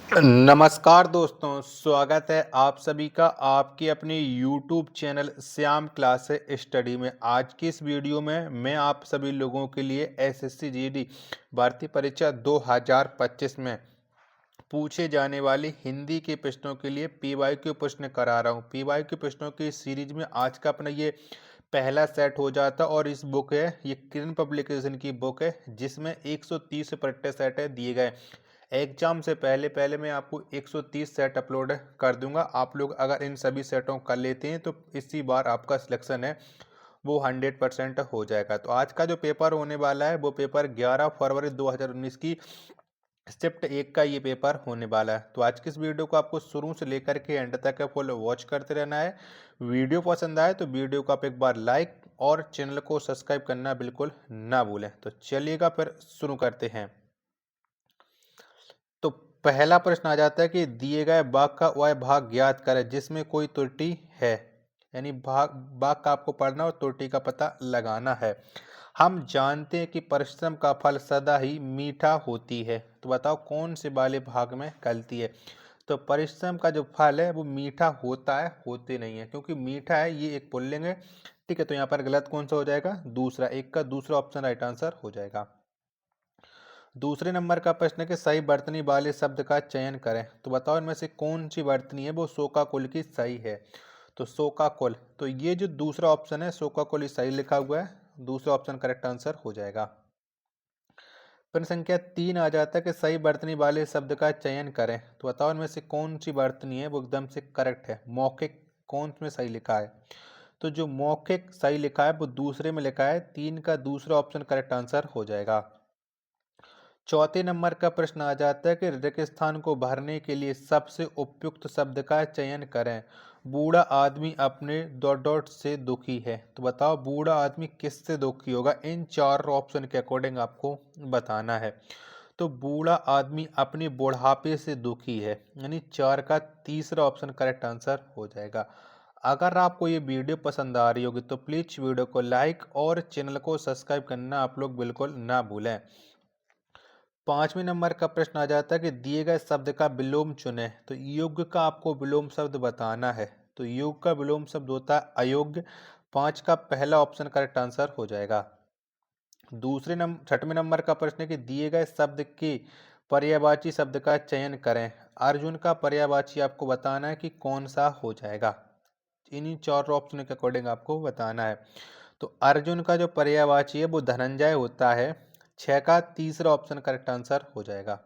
नमस्कार दोस्तों, स्वागत है आप सभी का आपके अपने YouTube channel Shyam class study में। आज की इस वीडियो में मैं आप सभी लोगों के लिए एसएससी जीडी भर्ती परीक्षा 2025 में पूछे जाने वाली हिंदी के प्रश्नों के लिए पीवाईक्यू प्रश्न करा रहा हूँ। पीवाईक्यू प्रश्नों की सीरीज में आज का अपना ये पहला सेट हो जाता और इस बुक है ये किरण पब्लिकेशन की बुक है जिसमें 130 प्रैक्टिस सेट है दिए गए। एग्जाम से पहले पहले मैं आपको 130 सेट अपलोड कर दूंगा। आप लोग अगर इन सभी सेटों कर लेते हैं तो इसी बार आपका सिलेक्शन है वो 100% हो जाएगा। तो आज का जो पेपर होने वाला है वो पेपर 11 फरवरी 2019 की शिफ्ट 1 का ये पेपर होने वाला है। तो आज की इस वीडियो को आपको शुरू से लेकर के एंड तक फुल वॉच करते रहना है। वीडियो पसंद आए तो वीडियो को आप एक बार लाइक और चैनल को सब्सक्राइब करना बिल्कुल ना भूलें। तो चलिएगा फिर शुरू करते हैं। तो पहला प्रश्न आ जाता है कि दिए गए भाग का वह भाग ज्ञात करें जिसमें कोई त्रुटि है। यानी भाग भाग का आपको पढ़ना और त्रुटि का पता लगाना है। हम जानते हैं कि परिश्रम का फल सदा ही मीठा होती है। तो बताओ कौन से वाले भाग में गलती है। तो परिश्रम का जो फल है वो मीठा होता है, होते नहीं है, क्योंकि मीठा है ये एक पुल्लिंग है। ठीक है, तो यहाँ पर गलत कौन सा हो जाएगा, दूसरा, एक का दूसरा ऑप्शन राइट आंसर हो जाएगा। दूसरे नंबर का प्रश्न है कि सही वर्तनी वाले शब्द का चयन करें। तो बताओ इनमें से कौन सी वर्तनी है वो शोकाकुल की सही है। तो शोकाकुल, तो ये जो दूसरा ऑप्शन है शोकाकुल ही सही लिखा हुआ है, दूसरा ऑप्शन करेक्ट आंसर हो जाएगा। प्रश्न संख्या 3 आ जाता है कि सही वर्तनी वाले शब्द का चयन करें। तो बताओ इनमें से कौन सी वर्तनी है वो एकदम से करेक्ट है। मौखिक कौन में सही लिखा है। तो जो मौखिक सही लिखा है वो दूसरे में लिखा है, 3 का दूसरा ऑप्शन करेक्ट आंसर हो जाएगा। चौथे नंबर का प्रश्न आ जाता है कि रिक्त स्थान को भरने के लिए सबसे उपयुक्त शब्द का चयन करें। बूढ़ा आदमी अपने डॉट डॉट से दुखी है। तो बताओ बूढ़ा आदमी किससे दुखी होगा, इन चार ऑप्शन के अकॉर्डिंग आपको बताना है। तो बूढ़ा आदमी अपने बुढ़ापे से दुखी है, यानी चार का तीसरा ऑप्शन करेक्ट आंसर हो जाएगा। अगर आपको ये वीडियो पसंद आ रही होगी तो प्लीज़ वीडियो को लाइक और चैनल को सब्सक्राइब करना आप लोग बिल्कुल ना भूलें। पांचवें नंबर का प्रश्न आ जाता है कि दिए गए शब्द का विलोम चुनें। तो योग्य का आपको विलोम शब्द बताना है। तो योग का विलोम शब्द होता है अयोग्य। 5 का पहला ऑप्शन करेक्ट आंसर हो जाएगा। छठवें नंबर का प्रश्न है कि दिए गए शब्द के पर्यायवाची शब्द का चयन करें। अर्जुन का पर्यायवाची आपको बताना है कि कौन सा हो जाएगा। इन्हीं चार ऑप्शन के अकॉर्डिंग आपको बताना है। तो अर्जुन का जो पर्यायवाची है वो धनंजय होता है। 6 का तीसरा ऑप्शन करेक्ट आंसर हो जाएगा।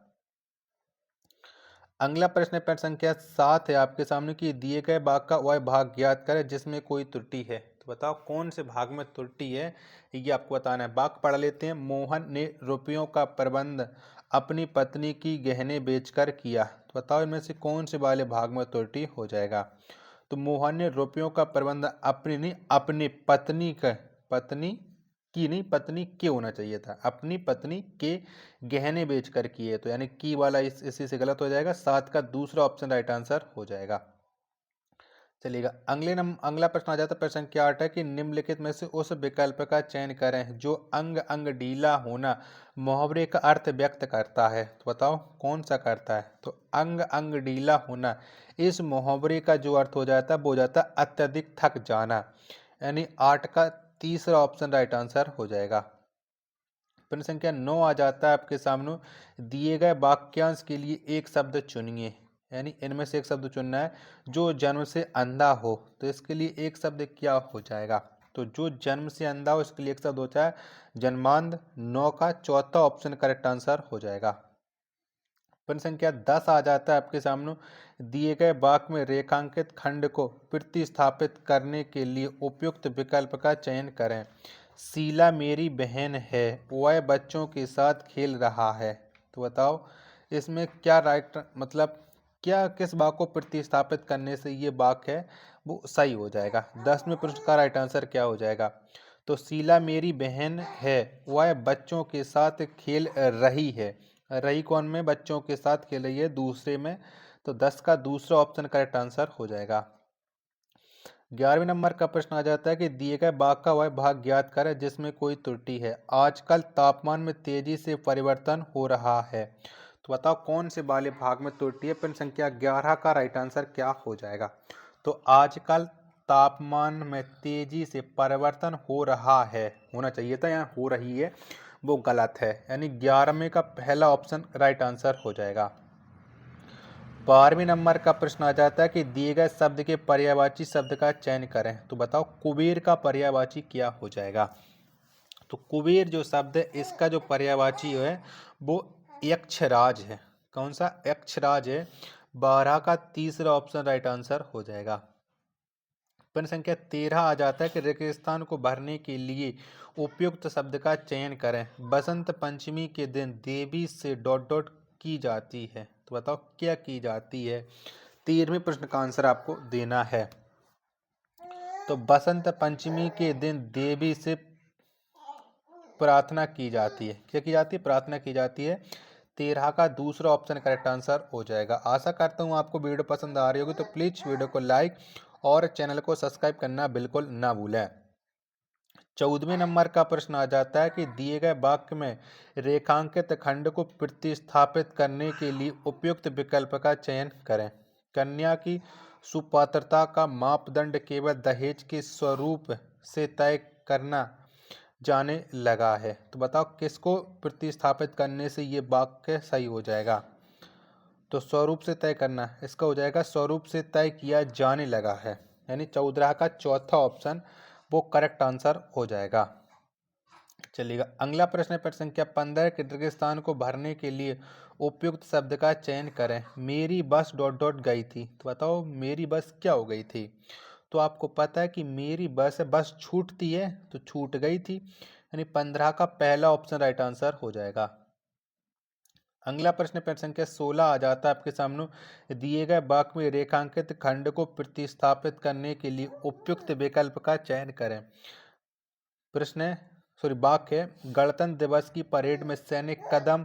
अगला प्रश्न प्रश्न संख्या 7 है आपके सामने कि दिए गए भाग का वह भाग ज्ञात करें जिसमें कोई त्रुटि है। तो बताओ कौन से भाग में त्रुटि है, ये आपको बताना है। भाग पढ़ लेते हैं। मोहन ने रुपयों का प्रबंध अपनी पत्नी की गहने बेचकर किया। तो बताओ इनमें से कौन से वाले भाग में त्रुटि हो जाएगा। तो मोहन ने रुपयों का प्रबंध अपनी नहीं, अपनी पत्नी का, पत्नी की नहीं, पत्नी के होना चाहिए था, अपनी पत्नी के गहने बेचकर किए। तो यानी की वाला इसी से गलत हो जाएगा। 7 का दूसरा ऑप्शन राइट आंसर हो जाएगा। चलिएगा अगला प्रश्न आ जाता है प्रश्न क्या 8 है कि निम्नलिखित में से उस विकल्प का चयन करें जो अंग अंग ढीला होना मुहावरे का अर्थ व्यक्त करता है। तो बताओ कौन सा करता है। तो अंग अंग ढीला होना इस मुहावरे का जो अर्थ हो जाता है वो हो जाता है अत्यधिक थक जाना। यानी 8 का तीसरा ऑप्शन राइट आंसर हो जाएगा। प्रश्न संख्या 9 आ जाता है आपके सामने। दिए गए वाक्यांश के लिए एक शब्द चुनिए। यानी इनमें से एक शब्द चुनना है जो जन्म से अंधा हो। तो इसके लिए एक शब्द क्या हो जाएगा। तो जो जन्म से अंधा हो इसके लिए एक शब्द होता है जन्मांध। 9 का चौथा ऑप्शन करेक्ट आंसर हो जाएगा। प्रश्न संख्या 10 आ जाता है आपके सामने। दिए गए वाक्य में रेखांकित खंड को प्रतिस्थापित करने के लिए उपयुक्त विकल्प का चयन करें। शीला मेरी बहन है, वह बच्चों के साथ खेल रहा है। तो बताओ इसमें क्या राइट मतलब क्या किस वाक्य को प्रतिस्थापित करने से ये वाक्य है वो सही हो जाएगा। 10वें प्रश्न का राइट आंसर क्या हो जाएगा। तो शीला मेरी बहन है, वह बच्चों के साथ खेल रही है। रही कौन में, बच्चों के साथ खेल रही है, दूसरे में। तो 10 का दूसरा ऑप्शन करेक्ट आंसर हो जाएगा। 11वें नंबर का प्रश्न आ जाता है कि दिए गए भाग का वह भाग ज्ञात करें जिसमें कोई त्रुटि है। आजकल तापमान में तेजी से परिवर्तन हो रहा है। तो बताओ कौन से वाले भाग में त्रुटि है। प्रश्न संख्या 11 का राइट आंसर क्या हो जाएगा। तो आजकल तापमान में तेजी से परिवर्तन हो रहा है, होना चाहिए था, यहाँ हो रही है, वो गलत है, यानी 11वें का पहला ऑप्शन राइट आंसर हो जाएगा। 12वें नंबर का प्रश्न आ जाता है कि दिए गए शब्द के पर्यायवाची शब्द का चयन करें। तो बताओ कुबेर का पर्यायवाची क्या हो जाएगा। तो कुबेर जो शब्द है इसका जो पर्यायवाची है वो यक्षराज है। कौन सा? यक्षराज है। 12 का तीसरा ऑप्शन राइट आंसर हो जाएगा। प्रश्न संख्या 13 आ जाता है कि रेगिस्तान को भरने के लिए उपयुक्त शब्द का चयन करें। बसंत पंचमी के दिन देवी से डॉट डॉट की जाती है। तो बताओ क्या की जाती है। 13वें प्रश्न का आंसर आपको देना है। तो बसंत पंचमी के दिन देवी से प्रार्थना की जाती है। क्या की जाती है? प्रार्थना की जाती है। 13 का दूसरा ऑप्शन करेक्ट आंसर हो जाएगा। आशा करता हूँ आपको वीडियो पसंद आ रही होगी, तो प्लीज़ वीडियो को लाइक और चैनल को सब्सक्राइब करना बिल्कुल ना भूलें। 14वें नंबर का प्रश्न आ जाता है कि दिए गए वाक्य में रेखांकित खंड को प्रतिस्थापित करने के लिए उपयुक्त विकल्प का चयन करें। कन्या की सुपात्रता का मापदंड केवल दहेज के स्वरूप से तय करना जाने लगा है। तो बताओ किसको प्रतिस्थापित करने से ये वाक्य सही हो जाएगा। तो स्वरूप से तय करना, इसका हो जाएगा स्वरूप से तय किया जाने लगा है, यानी 14 का चौथा ऑप्शन वो करेक्ट आंसर हो जाएगा। चलिएगा अगला प्रश्न है प्रश्न संख्या 15 कि रेगिस्तान को भरने के लिए उपयुक्त शब्द का चयन करें। मेरी बस डॉट डॉट गई थी। तो बताओ मेरी बस क्या हो गई थी। तो आपको पता है कि मेरी बस छूटती है, तो छूट गई थी, यानी 15 का पहला ऑप्शन राइट आंसर हो जाएगा। अगला प्रश्न प्रश्न संख्या 16 आ जाता है आपके सामने। दिए गए वाक्य में रेखांकित खंड को प्रतिस्थापित करने के लिए उपयुक्त विकल्प का चयन करें। प्रश्न वाक्य है गणतंत्र दिवस की परेड में सैनिक कदम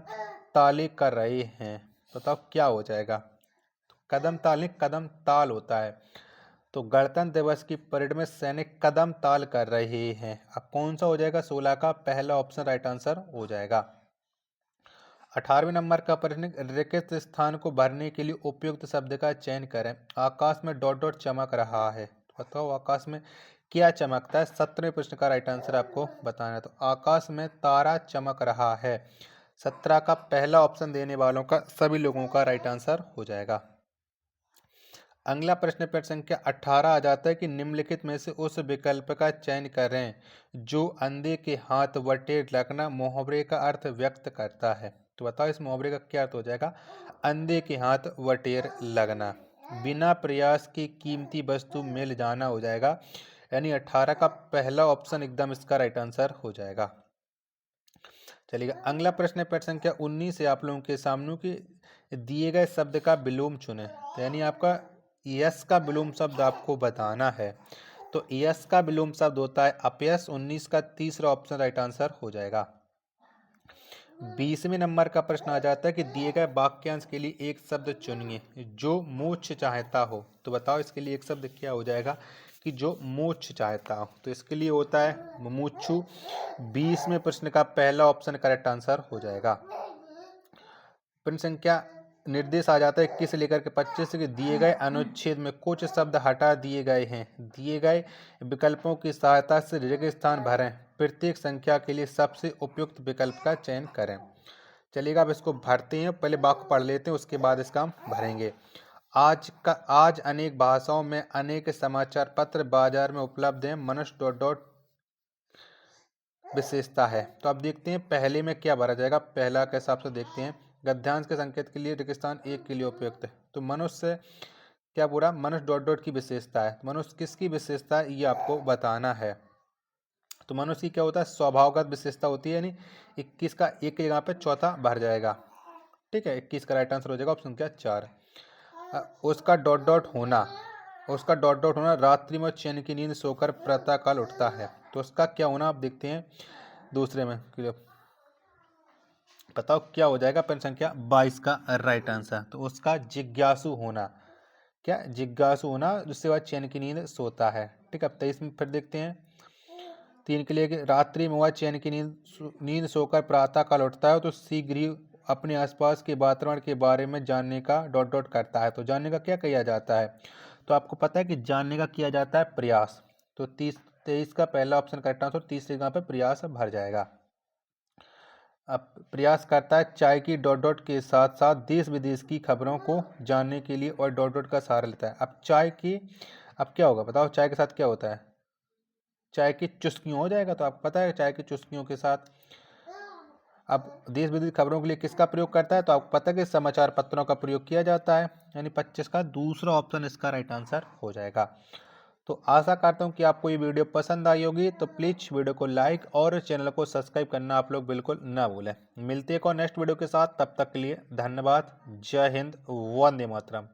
ताली कर रहे हैं। बताओ क्या हो जाएगा। कदम ताली, कदम ताल होता है। तो गणतंत्र दिवस की परेड में सैनिक कदम ताल कर रहे हैं। अब कौन सा हो जाएगा। 16 का पहला ऑप्शन राइट आंसर हो जाएगा। 18वें नंबर का प्रश्न रिक्त स्थान को भरने के लिए उपयुक्त शब्द का चयन करें। आकाश में डॉट डॉट चमक रहा है। तो बताओ आकाश में क्या चमकता है। 17वें प्रश्न का राइट आंसर आपको बताना है। तो आकाश में तारा चमक रहा है। 17 का पहला ऑप्शन देने वालों का सभी लोगों का राइट आंसर हो जाएगा। अगला प्रश्न प्रश्न संख्या 18 आ जाता है कि निम्नलिखित में से उस विकल्प का चयन करें जो अंधे के हाथ वटेर लगना मुहावरे का अर्थ व्यक्त करता है। तो बताओ इस मुहावरे का क्या अर्थ हो जाएगा। अंधे के हाथ वटेर लगना। बिना प्रयास की कीमती वस्तु मिल जाना हो जाएगा, यानी 18 का पहला ऑप्शन एकदम इसका राइट आंसर हो जाएगा। चलिएगा अगला प्रश्न है प्रश्न संख्या 19 से आप लोगों के सामने कि दिए गए शब्द का विलोम चुने। तो यानी आपका यस का विलोम शब्द आपको बताना है। तो यस का विलोम शब्द होता है अपयस। 19 का तीसरा ऑप्शन राइट आंसर हो जाएगा। 20वें नंबर का प्रश्न आ जाता है कि दिए गए वाक्यांश के लिए एक शब्द चुनिए जो मोक्ष चाहता हो। तो बताओ इसके लिए एक शब्द क्या हो जाएगा कि जो मोक्ष चाहता हो। तो इसके लिए होता है मुमुक्षु। 20वें प्रश्न का पहला ऑप्शन करेक्ट आंसर हो जाएगा। प्रश्न संख्या निर्देश आ जाता है 21 से लेकर के 25 के दिए गए अनुच्छेद में कुछ शब्द हटा दिए गए हैं। दिए गए विकल्पों की सहायता से रिक्त स्थान भरें। प्रत्येक संख्या के लिए सबसे उपयुक्त विकल्प का चयन करें। चलिएगा अब इसको भरते हैं। पहले वाक्य पढ़ लेते हैं, उसके बाद इसका हम भरेंगे। आज अनेक भाषाओं में अनेक समाचार पत्र बाजार में उपलब्ध हैं। मनुष्य डॉट डॉट विशेषता है। तो अब देखते हैं पहले में क्या भरा जाएगा। पहला के हिसाब से देखते हैं। गद्यांश के संकेत के लिए रेगिस्तान एक के लिए उपयुक्त है। तो मनुष्य क्या पूरा मनुष्य डॉट डॉट की विशेषता है। मनुष्य किसकी विशेषता है ये आपको बताना है। तो मनुष्य की क्या होता है स्वभावगत विशेषता होती है, यानी 21 का एक की जगह पे चौथा भर जाएगा। ठीक है 21 का राइट आंसर हो जाएगा ऑप्शन क्या 4। उसका डॉट डॉट होना रात्रि में चैन की नींद सोकर प्रातः काल उठता है। तो उसका क्या होना आप देखते हैं दूसरे में। बताओ क्या हो जाएगा। प्रश्न संख्या 22 का राइट आंसर। तो उसका जिज्ञासु होना। क्या जिज्ञासु होना जिसके बाद चैन की नींद सोता है। ठीक है अब 23 में फिर देखते हैं। 3 के लिए रात्रि में वह चैन की नींद सोकर प्रातः काल उठता है। तो शीघ्र ही अपने आसपास के वातावरण के बारे में जानने का डॉट डॉट करता है। तो जानने का क्या किया जाता है? तो आपको पता है कि जानने का किया जाता है प्रयास। तो 23 का पहला ऑप्शन करेक्ट आंसर, तीसरी जगह पे प्रयास भर जाएगा। अब प्रयास करता है चाय की डॉट डॉट के साथ साथ देश विदेश की खबरों को जानने के लिए और डॉट डॉट का सहारा लेता है। अब चाय की, अब क्या होगा बताओ, चाय के साथ क्या होता है? चाय की चुस्कियों हो जाएगा। तो आपको पता है चाय की चुस्कियों के साथ अब देश विदेश खबरों के लिए किसका प्रयोग करता है? तो आपको पता है कि समाचार पत्रों का प्रयोग किया जाता है। यानी 25 का दूसरा ऑप्शन इसका राइट आंसर हो जाएगा। तो आशा करता हूँ कि आपको ये वीडियो पसंद आई होगी। तो प्लीज़ वीडियो को लाइक और चैनल को सब्सक्राइब करना आप लोग बिल्कुल ना भूलें। मिलते हैं को नेक्स्ट वीडियो के साथ, तब तक के लिए धन्यवाद। जय हिंद, वंदे मातरम।